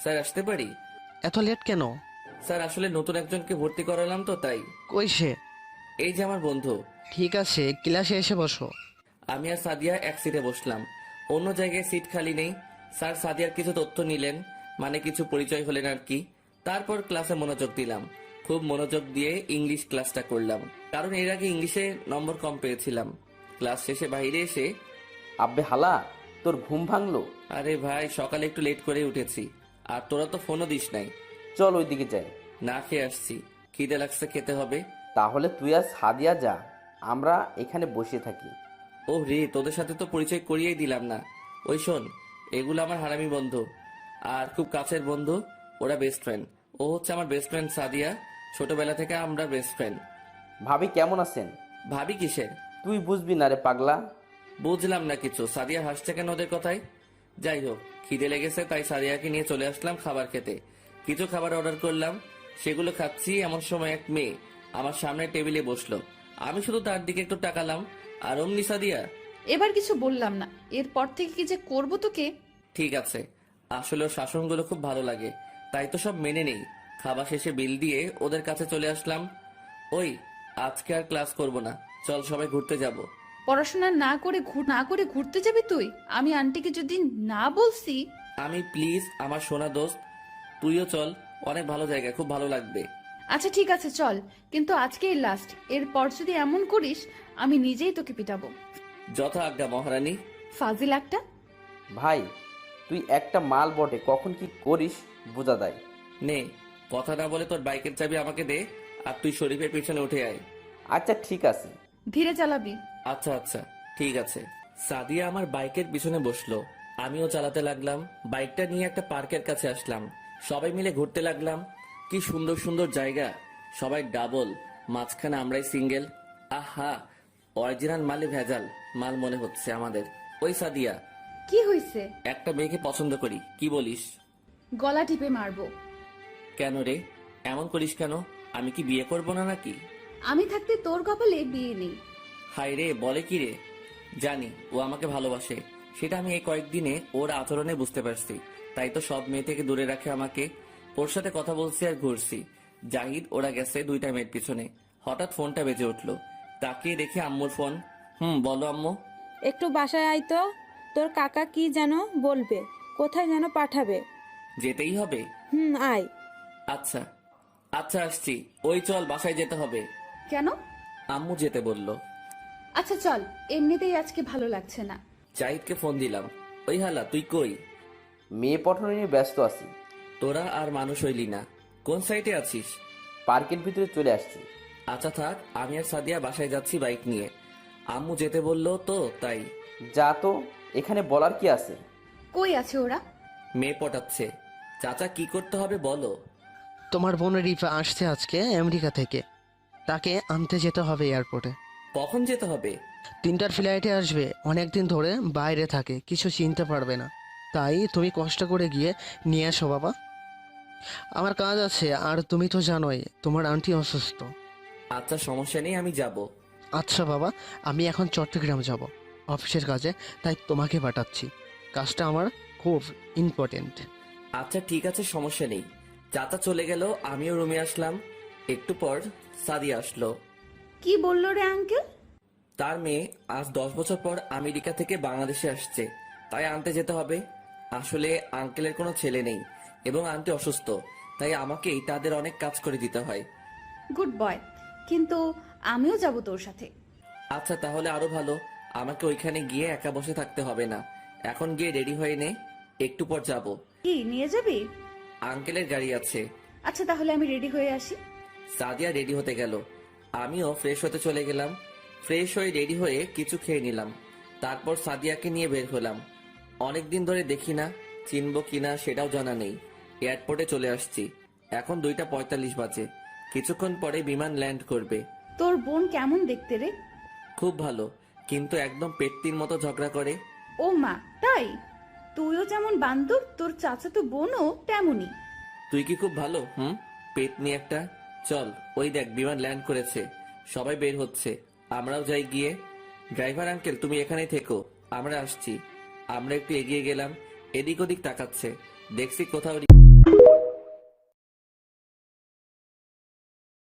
Sir আসতে পারি? এত লেট কেন? স্যার আসলে নতুন একজনকে ভর্তি করালাম তো তাই। কই সে? এই যে আমার বন্ধু। ঠিক আছে, ক্লাসে এসে বসো। আমি আর সাদিয়া এক সিটে বসলাম, অন্য জায়গায় সিট খালি নেই। স্যার সাদিয়ার কিছু তথ্য নিলেন, মানে কিছু পরিচয় হলেন আর কি। তারপর ক্লাসে মনোযোগ দিলাম, খুব মনোযোগ দিয়ে ইংলিশ ক্লাসটা করলাম, কারণ এর আগে ইংলিশে নম্বর কম পেয়েছিলাম। ক্লাস শেষে বাইরে এসে, আব্বে হালা, তোর ঘুম ভাঙলো? আরে ভাই সকালে একটু লেট করে উঠেছি, আর তোরা তো ফোনও দিস নাই। চল ওইদিকে যাই। না খেয়ে আসছি, খিদে লাগছে, খেতে হবে। তাহলে তুই আর সাদিয়া যা, আমরা এখানে বসে থাকি। ও রে, তোদের সাথে তো পরিচয় করিয়েই দিলাম না। ওই শোন, এগুলো আমার হারামি বন্ধু, আর খুব কাছের বন্ধু, ওরা বেস্ট ফ্রেন্ড। ও হচ্ছে আমার বেস্ট ফ্রেন্ড সাদিয়া, ছোটবেলা থেকে আমরা বেস্ট ফ্রেন্ড। ভাবি কেমন আছেন? ভাবি কিসের? তুই বুঝবি না রে পাগলা। বুঝলাম না কিছু। সাদিয়া হাসছে কেন ওদের কথায়? যাই হোক, খিদে লেগেছে তাই সাদিয়াকে নিয়ে চলে আসলাম খাবার খেতে। কিছু খাবার অর্ডার করলাম, সেগুলো খাচ্ছি, এমন সময় এক মেয়ে আমার সামনে টেবিলে বসলো। আমি শুধু তার দিকে একটু তাকালাম, আর অমনি সাদিয়া। এবার কিছু বললাম না, এরপর থেকে কি যে করবো তোকে। ঠিক আছে, আসলে ওর শাসনগুলো খুব ভালো লাগে, তাই তো সব মেনে নেই। খাবার শেষে বিল দিয়ে ওদের কাছে চলে আসলাম। ওই, আজকে আর ক্লাস করব না, চল সবাই ঘুরতে যাব। পড়াশোনা না করে ঘুরতে যাবি তুই? আমি আন্টিকে যদি না বলছি। আমি প্লিজ, আমার সোনা দোস্ত, তুইও চল, অনেক ভালো জায়গা, খুব ভালো লাগবে। আচ্ছা ঠিক আছে চল, কিন্তু আজকেই লাস্ট। এরপর যদি এমন করিস আমি নিজেই তোকে পিটাবো। যথা আজ্ঞা মহারানী। ফাজিল একটা। ভাই, তুই একটা মাল বটে, কখন কি করিস বোঝা দেয়। নে, কথা না বলে তোর বাইকের চাবি আমাকে দে, আর তুই শরীফের পিছনে উঠে আয়। আচ্ছা ঠিক আছে। ধীরে চালাবি। আচ্ছা আচ্ছা, ঠিক আছে। সাদিয়া আমার বাইকের পিছনে বসলো, আমিও চালাতে লাগলাম। বাইকটা নিয়ে একটা পার্কের কাছে আসলাম, সবাই মিলে ঘুরতে লাগলাম। কি সুন্দর সুন্দর জায়গা, সবাই ডাবল, মাঝখানে আমরাই সিঙ্গেল। আহা, অরিজিনাল মালে ভেজাল মাল মনে হচ্ছে আমাদের। ওই সাদিয়া, কি হয়েছে? একটা মেয়েকে পছন্দ করি, কি বলিস? গলা টিপে মারবো। কেন রে, এমন করিস কেন? আমি কি বিয়ে করব না নাকি? আমি থাকতে তোর কপালে বিয়ে নেই। হাই রে, বলে কি রে? জানি ও আমাকে ভালোবাসে, সেটা আমি এই কয়েকদিনে ওর আচরণে বুঝতে পারছি। তাই তো সব মেয়ে থেকে দূরে রাখে আমাকে। ওর সাথে কথা বলছি আর ঘুরছি। জাহিদ ওরা গেছে দুইটা মেয়ের পিছনে। হঠাৎ ফোনটা বেজে উঠলো, তাকিয়ে দেখি আম্মুর ফোন। বলো আম্মু। একটু বাসায় আয় তো, তোর কাকা কি যেন বলবে, কোথায় যেন পাঠাবে। যেতেই হবে? আয়। আচ্ছা আচ্ছা, আসছি। ওই চল, বাসায় যেতে হবে। কেন? আম্মু যেতে বললো। আচ্ছা চল, এমনিতেই আজকে ভালো লাগছে না। জাহিদকে ফোন দিলাম। ওই হালা, তুই কই? মেয়ে পঠানো নিয়ে ব্যস্ত আছি। তোরা আর মানুষ হইলি না, কোন সাইটে আছিস? পার্কের ভিতরে চলে আসছি। আচ্ছা থাক, আমি আর সাদিয়া বাসায় যাচ্ছি বাইক নিয়ে। আম্মু যেতে বললো তো তাই। যা তো, এখানে বলার কি আছে? কই আছে ওরা? মেয়ে পটাচ্ছে। চাচা, কি করতে হবে বলো? তোমার বোন রিফা আসছে আজকে আমেরিকা থেকে, তাকে আনতে যেতে হবে এয়ারপোর্টে। কখন যেতে হবে? 3টার ফ্লাইটে আসবে, অনেকদিন ধরে বাইরে থাকে, কিছু চিনতে পারবে না। তাই তুমি কষ্ট করে গিয়ে নিয়ে এসো বাবা। আমার কাজ আছে, আর তুমি তো জানোই তোমার আন্টি অসুস্থ। আচ্ছা সমস্যা নেই, আমি যাব। আচ্ছা বাবা, আমি এখন চট্টগ্রাম যাব অফিসের কাজে, তাই তোমাকে পাঠাচ্ছি। কাজটা আমার খুব ইম্পর্টেন্ট। আচ্ছা ঠিক আছে, সমস্যা নেই। চাচা চলে গেল, আমিও রুমে আসলাম। একটু পর সাদিয়া আসলো। কি বললো রে আঙ্কেল? তার মেয়ে আজ 10 বছর পর আমেরিকা থেকে বাংলাদেশে আসছে, তাই আনতে যেতে হবে। আসলে আঙ্কেলের কোনো ছেলে নেই এবং আন্টি অসুস্থ, তাই আমাকেই তাদের অনেক কাজ করে দিতে হয়। গুড বয়, কিন্তু আমিও যাব তোর সাথে। আচ্ছা তাহলে আরো ভালো, আমাকে ওইখানে গিয়ে একা বসে থাকতে হবে না। এখন গিয়ে রেডি হয়ে নে, একটু পর যাব। কি নিয়ে যাবি? আঙ্কেলের গাড়ি আছে। আচ্ছা তাহলে আমি রেডি হয়ে আসি। সাদিয়া রেডি হতে গেল, আমিও ফ্রেশ হতে চলে গেলাম। ফ্রেশ হয়ে রেডি হয়ে কিছু খেয়ে নিলাম, তারপর সাদিয়াকে নিয়ে বের হলাম। অনেকদিন ধরে দেখি না, চিনবো কিনা সেটাও জানা নেই। এয়ারপোর্টে চলে আসছি, এখন 2:45 বাজে। কিছুক্ষণ পরে বিমান ল্যান্ড করবে। তোর বোন কেমন দেখতে রে? খুব ভালো, কিন্তু একদম পেট্টির মতো ঝগড়া করে। ও মা, তাই? তুইও যেমন বান্দর, তোর চাচাতো বোনও তেমনই। তুই কি খুব ভালো? পেটনি একটা। চল, ওই দেখ বিমান ল্যান্ড করেছে, সবাই বের হচ্ছে, আমরাও যাই গিয়ে। ড্রাইভার আঙ্কেল তুমি এখানেই থেকো, আমরা আসছি। আমরা একটু এগিয়ে গেলাম, এদিক ওদিক তাকাচ্ছে, দেখছি কোথাও